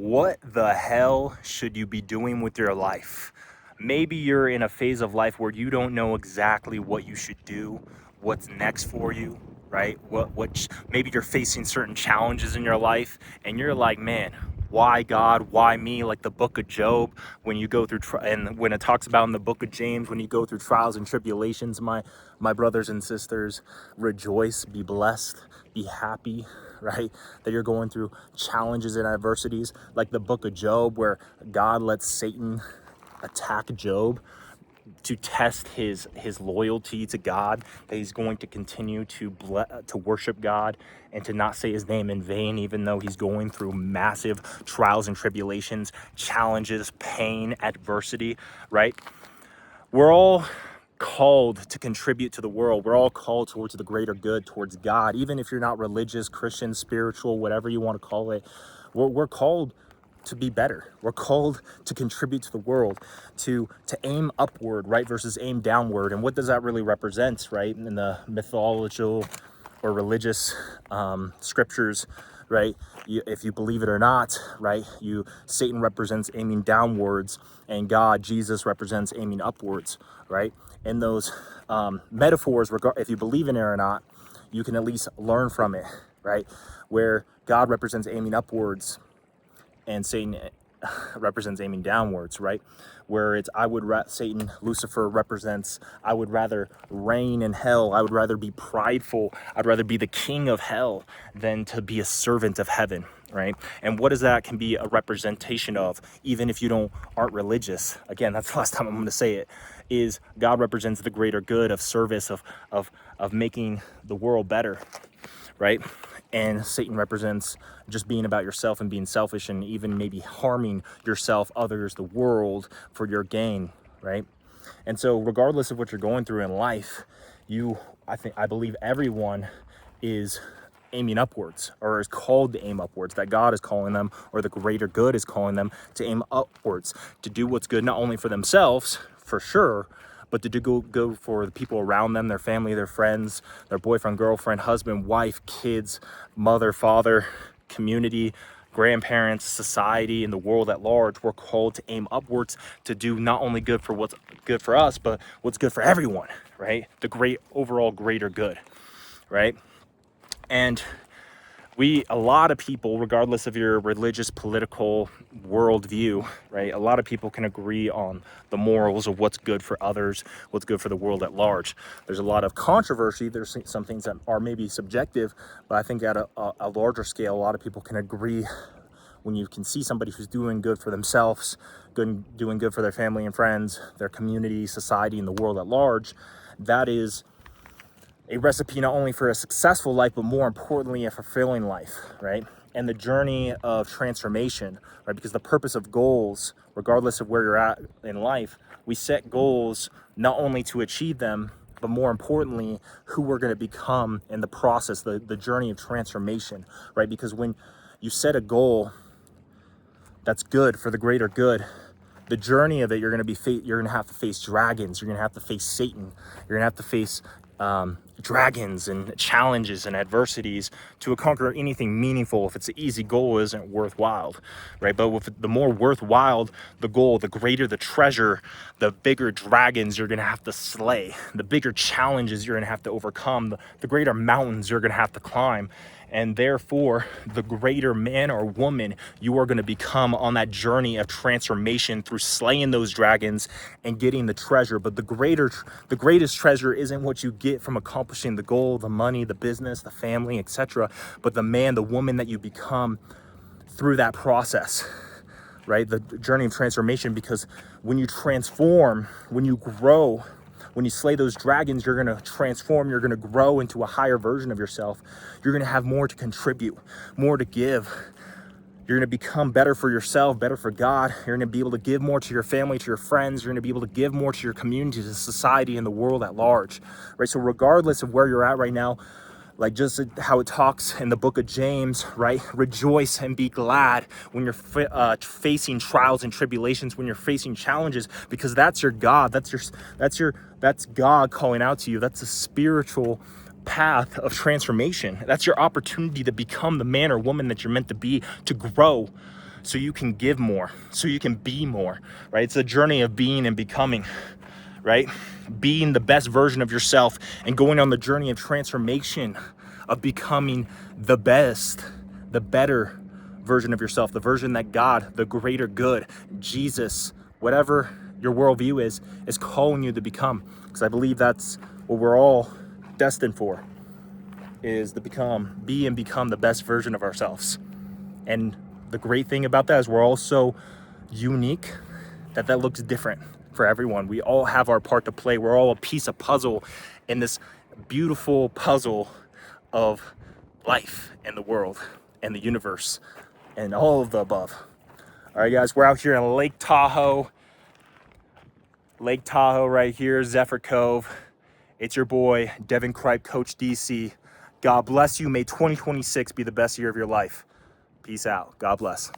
What the hell should you be doing with your life? Maybe you're in a phase of life where you don't know exactly what you should do, what's next for you, right? Maybe you're facing certain challenges in your life and you're like, man, why God? Why me? Like the book of Job, when you go through and when it talks about in the book of James, when you go through trials and tribulations, my brothers and sisters, rejoice, be blessed, be happy, right? That you're going through challenges and adversities, like the book of Job, where God lets Satan attack Job to test his loyalty to God, that he's going to continue to worship God and to not say his name in vain, even though he's going through massive trials and tribulations, challenges, pain, adversity, right? We're all called to contribute to the world. We're all called towards the greater good, towards God. Even if you're not religious, Christian, spiritual, whatever you want to call it, we're called to be better. We're called to contribute to the world, to aim upward, right, versus aim downward. And what does that really represent, right? In the mythological or religious scriptures, right? If you believe it or not, right? Satan represents aiming downwards, and God, Jesus, represents aiming upwards, right? And those metaphors, if you believe in it or not, you can at least learn from it, right? Where God represents aiming upwards, and Satan represents aiming downwards, right? Where it's Satan, Lucifer represents, I would rather reign in hell. I would rather be prideful. I'd rather be the king of hell than to be a servant of heaven, right? And what is that can be a representation of, even if you aren't religious. Again, that's the last time I'm going to say it, is God represents the greater good of service, of making the world better, right? And Satan represents just being about yourself and being selfish and even maybe harming yourself, others, the world for your gain, right? And so regardless of what you're going through in life, I believe everyone is aiming upwards, or is called to aim upwards, that God is calling them, or the greater good is calling them to aim upwards, to do what's good, not only for themselves, for sure, but to go for the people around them, their family, their friends, their boyfriend, girlfriend, husband, wife, kids, mother, father, community, grandparents, society, and the world at large. We're called to aim upwards, to do not only good for what's good for us, but what's good for everyone, right? The overall greater good, right? And a lot of people, regardless of your religious, political worldview, right? A lot of people can agree on the morals of what's good for others, what's good for the world at large. There's a lot of controversy. There's some things that are maybe subjective, but I think at a larger scale, a lot of people can agree when you can see somebody who's doing good for themselves, doing good for their family and friends, their community, society, and the world at large. That is a recipe not only for a successful life, but more importantly, a fulfilling life, right? And the journey of transformation, right? Because the purpose of goals, regardless of where you're at in life, we set goals not only to achieve them, but more importantly, who we're going to become in the process, the journey of transformation, right? Because when you set a goal that's good for the greater good, the journey of it, you're going to have to face dragons. You're going to have to face Satan. You're going to have to face dragons and challenges and adversities to conquer anything meaningful. If it's an easy goal, isn't worthwhile, right? But with the more worthwhile the goal, the greater the treasure, the bigger dragons you're going to have to slay, the bigger challenges you're going to have to overcome, the greater mountains you're going to have to climb. And therefore, the greater man or woman you are going to become on that journey of transformation through slaying those dragons and getting the treasure. But the greatest treasure isn't what you get from accomplishing the goal, the money, the business, the family, etc., but the man, the woman that you become through that process, right? The journey of transformation. Because when you transform, when you grow, when you slay those dragons, you're going to transform, you're going to grow into a higher version of yourself. You're going to have more to contribute, more to give. You're going to become better for yourself, better for God. You're going to be able to give more to your family, to your friends. You're going to be able to give more to your community, to society, and the world at large, right? So regardless of where you're at right now, like just how it talks in the book of James, right? Rejoice and be glad when you're facing trials and tribulations, when you're facing challenges, because that's your God. That's God calling out to you. That's a spiritual path of transformation. That's your opportunity to become the man or woman that you're meant to be, to grow, so you can give more, so you can be more, right? It's a journey of being and becoming, right? Being the best version of yourself and going on the journey of transformation, of becoming the best, the better version of yourself, the version that God, the greater good, Jesus, whatever your worldview is calling you to become. Because I believe that's what we're all destined for, is to be and become the best version of ourselves. And the great thing about that is we're all so unique that looks different for everyone. We all have our part to play. We're all a piece of puzzle in this beautiful puzzle of life and the world and the universe and all of the above. All right, guys, we're out here in Lake Tahoe right here, Zephyr Cove. It's your boy, Deven Cripe, Coach DC. God bless you. May 2026 be the best year of your life. Peace out. God bless.